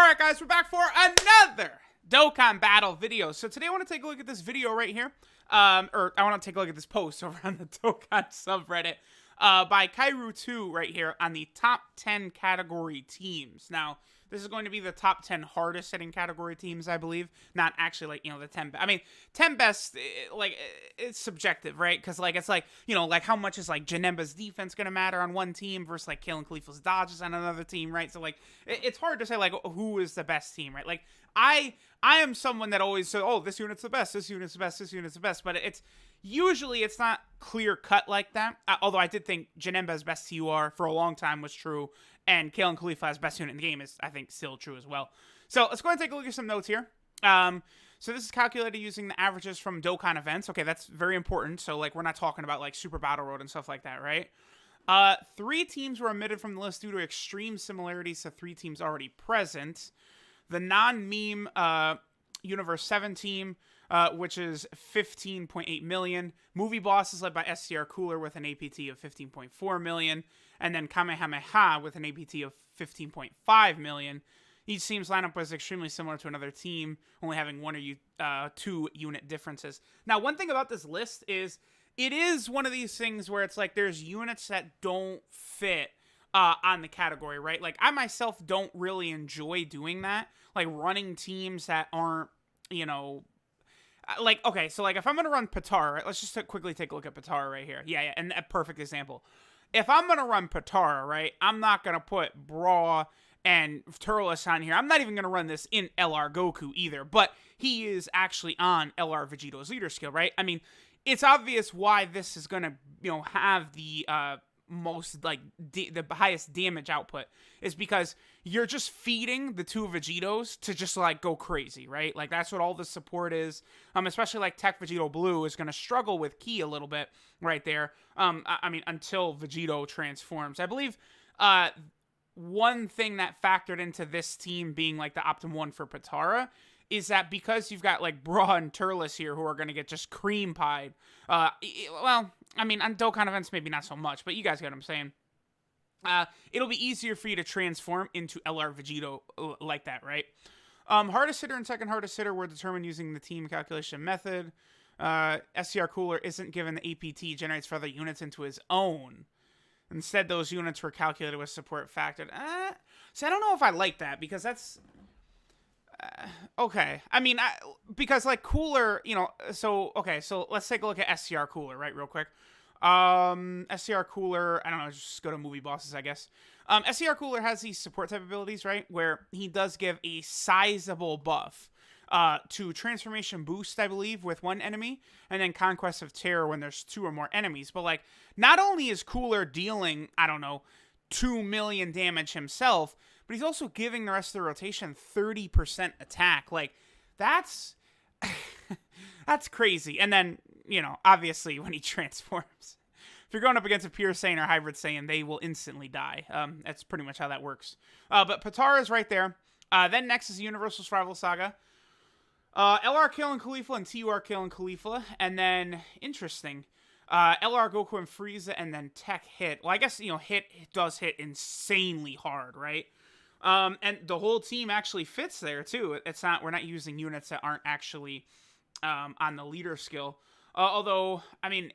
Alright guys, we're back for another Dokkan battle video. So today I want to take a look at this video right here. Or I want to take a look at this post over on the Dokkan subreddit by Kairu2 right here on the top 10 category teams. Now, this is going to be the top 10 hardest hitting category teams, I believe. Not actually, like, you know, the 10 best. I mean, 10 best, like, it's subjective, right? Because, like, it's like, you know, like, how much is, like, Janemba's defense going to matter on one team versus, like, Kale and Khalifa's dodges on another team, right? So, like, it's hard to say, like, who is the best team, right? Like, I am someone that always says, oh, this unit's the best, this unit's the best, this unit's the best. But it's not clear cut like that. Although I did think Janemba's best TUR for a long time was true. And Kale and Khalifa's best unit in the game is, I think, still true as well. So let's go ahead and take a look at some notes here. So this is calculated using the averages from Dokkan events. Okay, that's very important. So, like, we're not talking about, like, Super Battle Road and stuff like that, right? 3 teams were omitted from the list due to extreme similarities to 3 teams already present. The non-meme Universe 7 team, which is 15.8 million. Movie Boss is led by SCR Cooler with an APT of 15.4 million. And then Kamehameha with an APT of 15.5 million. Each team's lineup was extremely similar to another team, only having 1 or 2 unit differences. Now, one thing about this list is it is one of these things where it's like there's units that don't fit on the category, right? Like, I myself don't really enjoy doing that. Like, running teams that aren't, you know, like, okay, so, like, if I'm going to run Patara, right? Let's just quickly take a look at Patara right here. Yeah, and a perfect example. If I'm going to run Patara, right, I'm not going to put Bra and Turles on here. I'm not even going to run this in LR Goku either, but he is actually on LR Vegeto's leader skill, right? I mean, it's obvious why this is going to, you know, have the most, like, the highest damage output is because you're just feeding the 2 Vegetos to just, like, go crazy, right? Like, that's what all the support is. Especially, like, Tech Vegeto Blue is going to struggle with Ki a little bit right there. I mean, until Vegeto transforms. I believe one thing that factored into this team being, like, the optimum one for Patara is that because you've got, like, Bra and Turles here who are going to get just cream pied. Well, I mean, on Dokkan events, maybe not so much, but you guys get what I'm saying. It'll be easier for you to transform into LR Vegeto like that, right? Hardest hitter and second hardest hitter were determined using the team calculation method. SCR Cooler isn't given the APT generates further units into his own. Instead, those units were calculated with support factored. So I don't know if I like that, because that's... okay. I mean, because, like, Cooler, you know, so, okay, so let's take a look at SCR Cooler, right, real quick. SCR Cooler, I don't know, just go to Movie Bosses, I guess. SCR Cooler has these support type abilities, right, where he does give a sizable buff to Transformation Boost, I believe, with one enemy, and then Conquest of Terror when there's 2 or more enemies. But, like, not only is Cooler dealing, I don't know, 2 million damage himself, but he's also giving the rest of the rotation 30% attack. Like, that's... that's crazy. And then, you know, obviously, when he transforms, if you're going up against a pure Saiyan or hybrid Saiyan, they will instantly die. That's pretty much how that works. But Patara is right there. Then next is the Universal Survival Saga. LR Kale and Khalifa and TUR Kale and Khalifa. And then, interesting, LR Goku and Frieza, and then Tech Hit. Well, I guess, you know, Hit does hit insanely hard, right? And the whole team actually fits there, too. It's not, we're not using units that aren't actually on the leader skill. Although, I mean,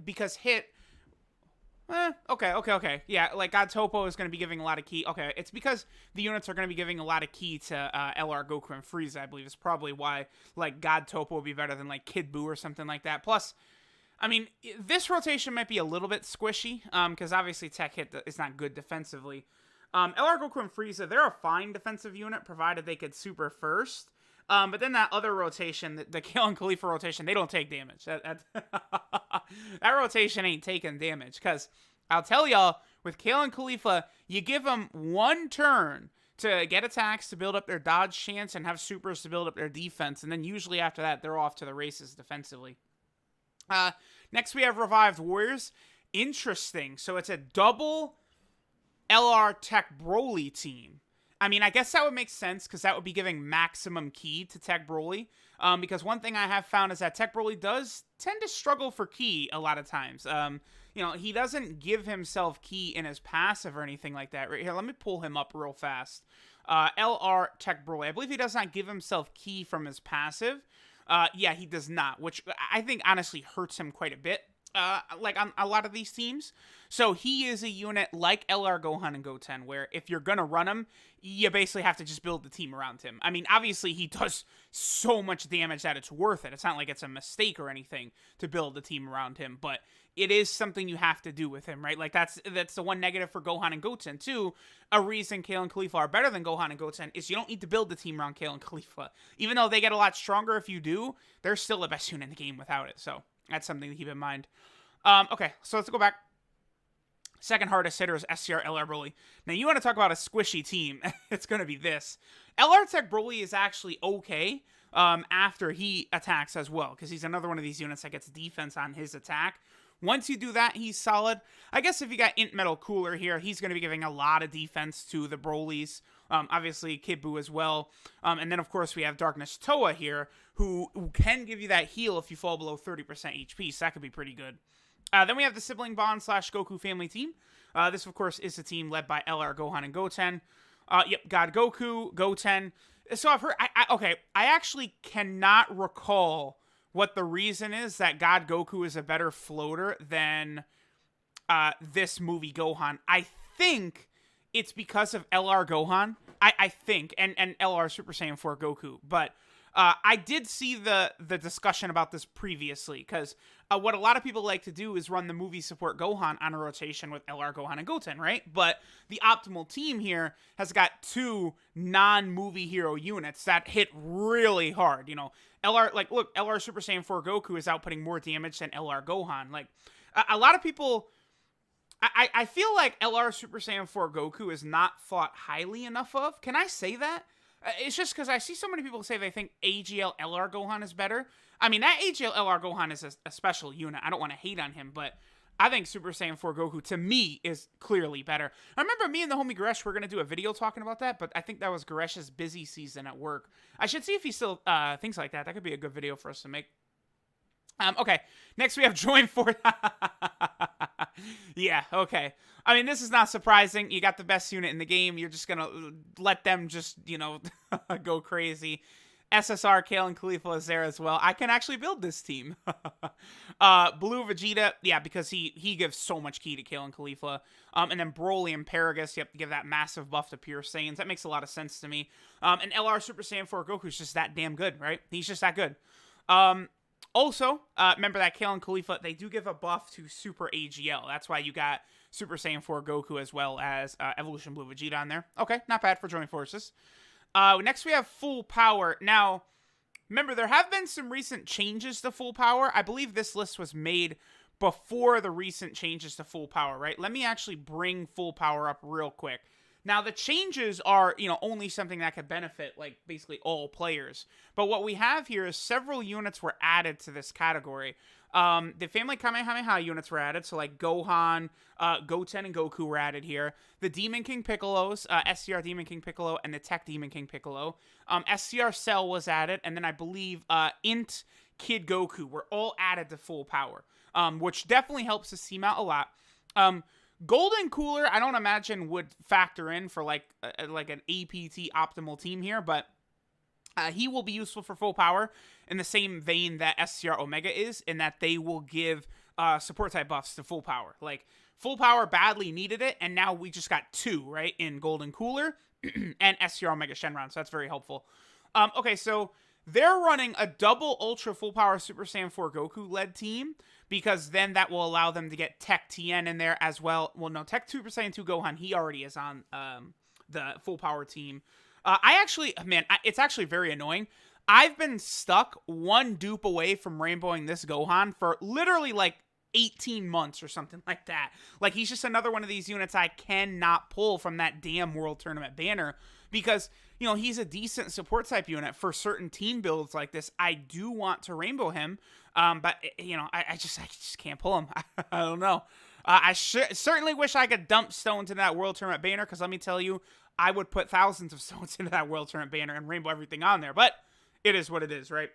because Hit... okay. Yeah, like, God Topo is going to be giving a lot of Ki. Okay, it's because the units are going to be giving a lot of Ki to LR Goku and Frieza, I believe. It's probably why, like, God Topo would be better than, like, Kid Buu or something like that. Plus, I mean, this rotation might be a little bit squishy, because obviously Tech Hit is not good defensively. LR Goku and Frieza, they're a fine defensive unit, provided they could super first. But then that other rotation, the Kale and Khalifa rotation, they don't take damage. That rotation ain't taking damage. Because I'll tell y'all, with Kale and Khalifa, you give them 1 turn to get attacks, to build up their dodge chance, and have supers to build up their defense. And then usually after that, they're off to the races defensively. Next, we have Revived Warriors. Interesting. So it's a double LR Tech Broly team. I mean, I guess that would make sense, because that would be giving maximum Ki to Tech Broly. Because one thing I have found is that Tech Broly does tend to struggle for Ki a lot of times. You know, he doesn't give himself Ki in his passive or anything like that. Right here, let me pull him up real fast. LR Tech Broly. I believe he does not give himself ki from his passive. Yeah, he does not, which I think honestly hurts him quite a bit. Like on a lot of these teams. So he is a unit like LR Gohan and Goten, where if you're gonna run him, you basically have to just build the team around him. I mean, obviously he does so much damage that it's worth it. It's not like it's a mistake or anything to build the team around him, but it is something you have to do with him, right? Like that's the one negative for Gohan and Goten too. A reason Kale and Khalifa are better than Gohan and Goten is you don't need to build the team around Kale and Khalifa. Even though they get a lot stronger if you do, they're still the best unit in the game without it. So that's something to keep in mind. Okay, so let's go back. Second hardest hitter is SCR LR Broly. Now, you want to talk about a squishy team. It's going to be this. LR Tech Broly is actually okay after he attacks as well, because he's another one of these units that gets defense on his attack. Once you do that, he's solid. I guess if you got Int Metal Cooler here, he's going to be giving a lot of defense to the Brolys. Obviously, Kid Buu as well. And then, of course, we have Darkness Toa here, who can give you that heal if you fall below 30% HP, so that could be pretty good. Then we have the Sibling Bond / Goku family team. This, of course, is the team led by LR, Gohan, and Goten. Yep, God Goku, Goten. So I've heard... I actually cannot recall what the reason is that God Goku is a better floater than this movie Gohan. I think it's because of LR Gohan. I think. And LR Super Saiyan 4 Goku. But... I did see the discussion about this previously, because what a lot of people like to do is run the movie support Gohan on a rotation with LR Gohan and Goten, right? But the optimal team here has got two non-movie hero units that hit really hard. You know, LR, like, look, LR Super Saiyan 4 Goku is outputting more damage than LR Gohan. Like, a lot of people... I feel like LR Super Saiyan 4 Goku is not thought highly enough of. Can I say that? It's just because I see so many people say they think AGL LR Gohan is better. I mean, that AGL LR Gohan is a special unit. I don't want to hate on him, but I think Super Saiyan 4 Goku, to me, is clearly better. I remember me and the homie Goresh were going to do a video talking about that, but I think that was Goresh's busy season at work. I should see if he still thinks like that. That could be a good video for us to make. Okay, next we have Join Force. Yeah, okay. I mean, this is not surprising. You got the best unit in the game. You're just going to let them just, you know, go crazy. SSR, Kale, and Khalifa is there as well. I can actually build this team. Blue Vegeta, yeah, because he gives so much ki to Kale and Khalifa. And then Broly and Paragus, you have to give that massive buff to Pure Saiyans. That makes a lot of sense to me. And LR Super Saiyan 4 Goku's just that damn good, right? He's just that good. Also, remember that Kale and Khalifa, they do give a buff to Super AGL. That's why you got Super Saiyan 4 Goku as well as Evolution Blue Vegeta on there. Okay, not bad for joining forces. Next we have Full Power. Now, remember, there have been some recent changes to Full Power. I believe this list was made before the recent changes to Full Power, right? Let me actually bring Full Power up real quick. Now, the changes are, you know, only something that could benefit, like, basically all players. But what we have here is several units were added to this category. The Family Kamehameha units were added, so, like, Gohan, Goten, and Goku were added here. The Demon King Piccolos, SCR Demon King Piccolo, and the Tech Demon King Piccolo. SCR Cell was added, and then I believe Int Kid Goku were all added to Full Power, which definitely helps the team out a lot. Golden Cooler, I don't imagine would factor in for like an APT optimal team here, but he will be useful for Full Power in the same vein that SCR Omega is, in that they will give support type buffs to Full Power. Like, Full Power badly needed it, and now we just got two, right, in Golden Cooler and SCR Omega Shenron, so that's very helpful. Okay, so they're running a double Ultra Full Power Super Saiyan 4 Goku led team, because then that will allow them to get Tech TN in there as well. Well, no, Tech Super Saiyan 2 Gohan, he already is on the Full Power team. It's actually very annoying. I've been stuck one dupe away from rainbowing this Gohan for literally like 18 months or something like that. Like, he's just another one of these units I cannot pull from that damn World Tournament banner, because, you know, he's a decent support type unit for certain team builds like this. I do want to rainbow him, but, you know, I just can't pull him. I don't know. I certainly wish I could dump stones into that World Tournament banner, because let me tell you, I would put thousands of stones into that World Tournament banner and rainbow everything on there, but it is what it is, right?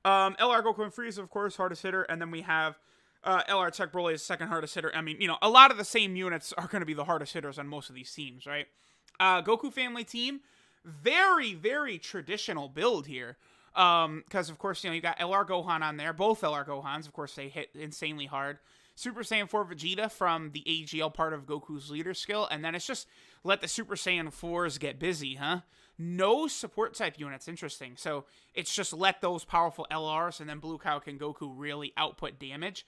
LR Goku and Frieza, of course, hardest hitter, and then we have LR Tech Broly is second hardest hitter. I mean, you know, a lot of the same units are going to be the hardest hitters on most of these teams, right? Goku family team, very, very traditional build here. Because of course, you got LR Gohan on there, both LR Gohans, of course, they hit insanely hard. Super Saiyan 4 Vegeta from the AGL part of Goku's leader skill, and then it's just let the Super Saiyan 4s get busy, huh? No support type units, interesting. So it's just let those powerful LRs and then Blue Kaioken and Goku really output damage.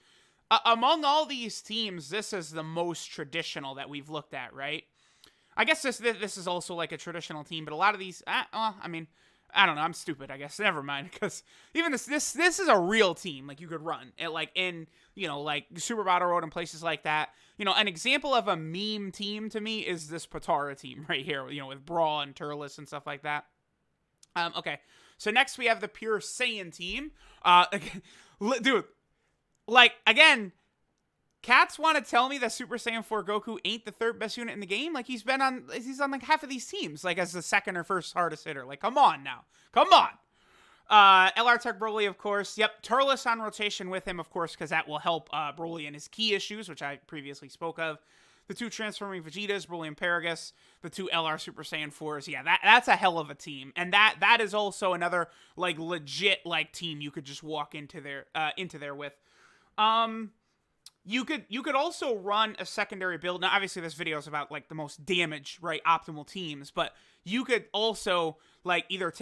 Among all these teams, this is the most traditional that we've looked at, right? I guess this is also like a traditional team, but a lot of these, I mean, I don't know. I'm stupid, I guess. Never mind, because even this is a real team. Like, you could run it, like in like Super Battle Road and places like that. An example of a meme team to me is this Potara team right here. With Brawl and Turles and stuff like that. Okay, so next we have the Pure Saiyan team. Dude, like again. Cats want to tell me that Super Saiyan 4 Goku ain't the third best unit in the game? Like, he's on like half of these teams, like as the second or first hardest hitter. Like, come on now. Come on. LR Tech Broly, of course. Yep, Turles on rotation with him, of course, because that will help Broly in his key issues, which I previously spoke of. The two transforming Vegetas, Broly and Paragus. The two LR Super Saiyan 4s. Yeah, that's a hell of a team. And that is also another, like, legit, like, team you could just walk into there with. You could also run a secondary build. Now, obviously, this video is about, like, the most damage, right, optimal teams. But you could also, like, either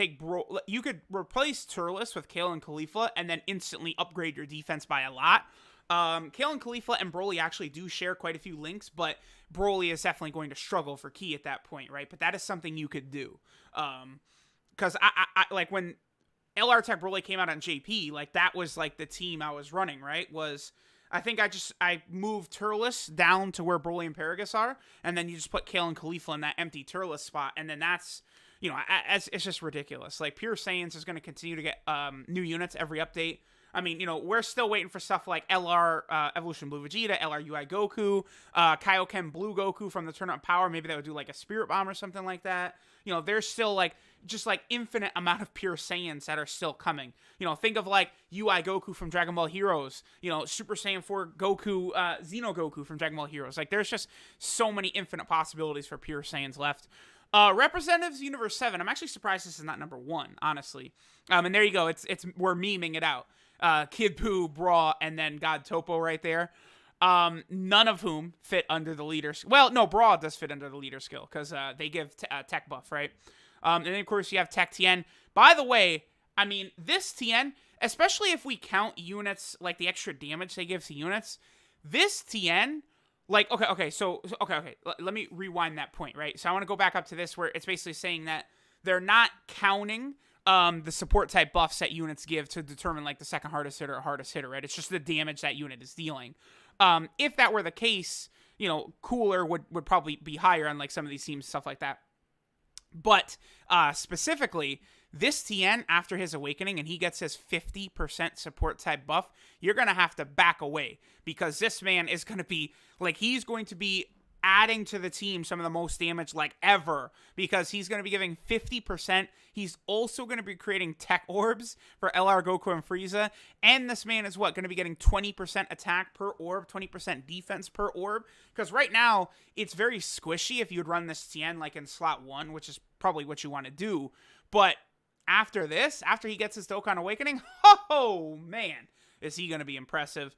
you could replace Turles with Kale and Khalifa and then instantly upgrade your defense by a lot. Kale and Khalifa and Broly actually do share quite a few links, but Broly is definitely going to struggle for key at that point, right? But that is something you could do. Because I like, when LR Tech Broly came out on JP, like, that was, like, the team I was running, right? I think I moved Turles down to where Broly and Paragus are, and then you just put Kale and Khalifa in that empty Turles spot, and then that's, it's just ridiculous. Like, Pure Saiyans is going to continue to get new units every update. I mean, we're still waiting for stuff like LR Evolution Blue Vegeta, LR UI Goku, Kaioken Blue Goku from the Tournament of Power. Maybe that would do like a Spirit Bomb or something like that. There's still like just like infinite amount of Pure Saiyans that are still coming. Think of like UI Goku from Dragon Ball Heroes. Super Saiyan 4 Goku, Xeno Goku from Dragon Ball Heroes. Like, there's just so many infinite possibilities for Pure Saiyans left. Representatives Universe 7. I'm actually surprised this is not number 1, honestly. And there you go. We're memeing it out. Kid Buu, Brawl, and then God Topo right there. None of whom fit under the leader. Well, no, Brawl does fit under the leader skill because they give tech buff, right? And then, of course, you have Tech Tien. By the way, I mean, this Tien, especially if we count units, like the extra damage they give to units, this Tien, like, okay, let me rewind that point, right? So I want to go back up to this where it's basically saying that they're not counting the support type buffs that units give to determine like the second hardest hitter or hardest hitter, right? It's just the damage that unit is dealing. If that were the case, Cooler would probably be higher on like some of these teams, stuff like that. But specifically, this Tien, after his awakening and he gets his 50% support type buff, you're going to have to back away because this man is going to be, like, he's going to be adding to the team some of the most damage, like, ever, because he's going to be giving 50%. He's also going to be creating tech orbs for LR Goku and Frieza, and this man is going to be getting 20% attack per orb, 20% defense per orb, because right now, it's very squishy if you'd run this Tien, like, in slot 1, which is probably what you want to do, but after this, after he gets his Dokkan Awakening, oh, man, is he going to be impressive.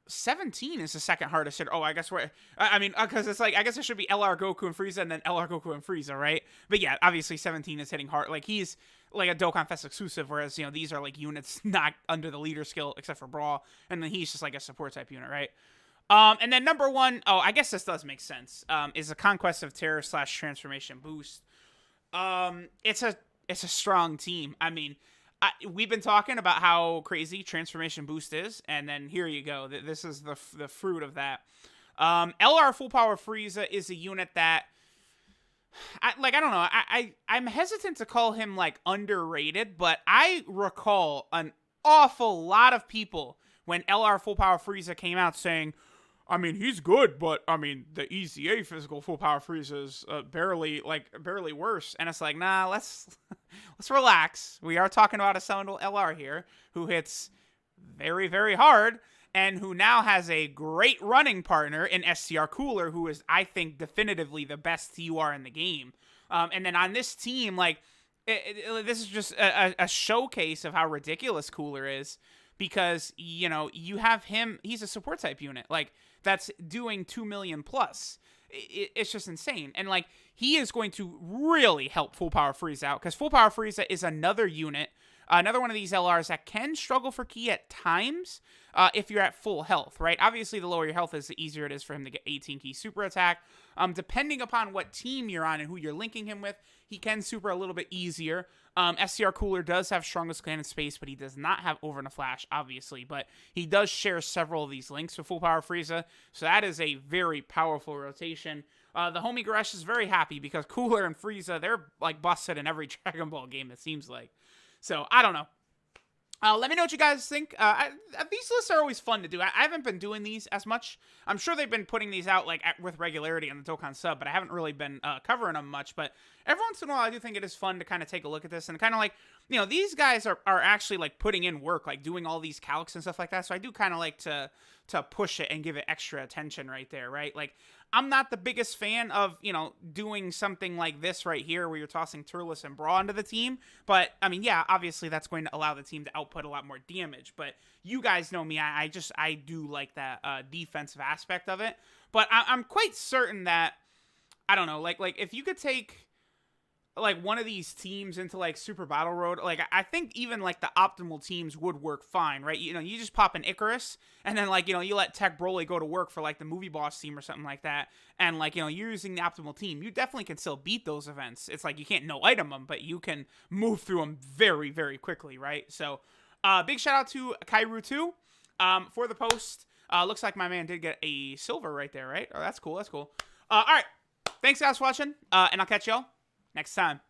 17 is the second hardest hitter. Oh, I guess because it's like, I guess it should be LR Goku and Frieza and then LR Goku and Frieza, right? But yeah, obviously 17 is hitting hard. Like, he's like a Dokkan Fest exclusive, whereas, these are like units not under the leader skill except for Brawl, and then he's just like a support type unit, right? And then number 1, I guess this does make sense, is a Conquest of Terror / Transformation Boost. It's a strong team. I mean, we've been talking about how crazy Transformation Boost is, and then here you go. This is the fruit of that. LR Full Power Frieza is a unit that, I don't know. I'm hesitant to call him, like, underrated, but I recall an awful lot of people when LR Full Power Frieza came out saying, I mean, he's good, but, I mean, the EZA physical Full Power Frieza is barely worse. And it's like, nah, let's relax. We are talking about a Seminole LR here who hits very, very hard and who now has a great running partner in STR Cooler, who is, I think, definitively the best TUR in the game. And then on this team, like, this is just a showcase of how ridiculous Cooler is, because, you know, you have him, he's a support type unit, like, that's doing 2 million plus. It's just insane. And, like, he is going to really help Full Power Frieza out, because Full Power Frieza is another unit, another one of these LRs that can struggle for ki at times if you're at full health, right? Obviously, the lower your health is, the easier it is for him to get 18 ki super attack. Depending upon what team you're on and who you're linking him with, he can super a little bit easier. SCR Cooler does have strongest clan in space, but he does not have Over in a Flash, obviously. But he does share several of these links with Full Power Frieza, so that is a very powerful rotation. The homie Goresh is very happy because Cooler and Frieza, they're like busted in every Dragon Ball game, it seems like. So, I don't know. Let me know what you guys think. These lists are always fun to do. I haven't been doing these as much. I'm sure they've been putting these out like with regularity on the Dokkan sub, but I haven't really been covering them much. But every once in a while, I do think it is fun to kind of take a look at this and kind of like, you know, these guys are actually like putting in work, like doing all these calcs and stuff like that. So I do kind of like to push it and give it extra attention right there, right? Like, I'm not the biggest fan of, you know, doing something like this right here where you're tossing Turles and Braw into the team. But, I mean, yeah, obviously that's going to allow the team to output a lot more damage. But you guys know me, I do like that defensive aspect of it. But I'm quite certain that, I don't know, like if you could take like one of these teams into like Super Battle Road, like I think even like the optimal teams would work fine, right? You know, you just pop an Icarus and then like, you know, you let Tech Broly go to work for like the movie boss team or something like that, and like, you know, you're using the optimal team, you definitely can still beat those events. It's like you can't no item them, but you can move through them very, very quickly, right? So big shout out to Kairu2 for the post. Looks like my man did get a silver right there, right? Oh, that's cool, that's cool. All right, thanks guys for watching, and I'll catch y'all next time.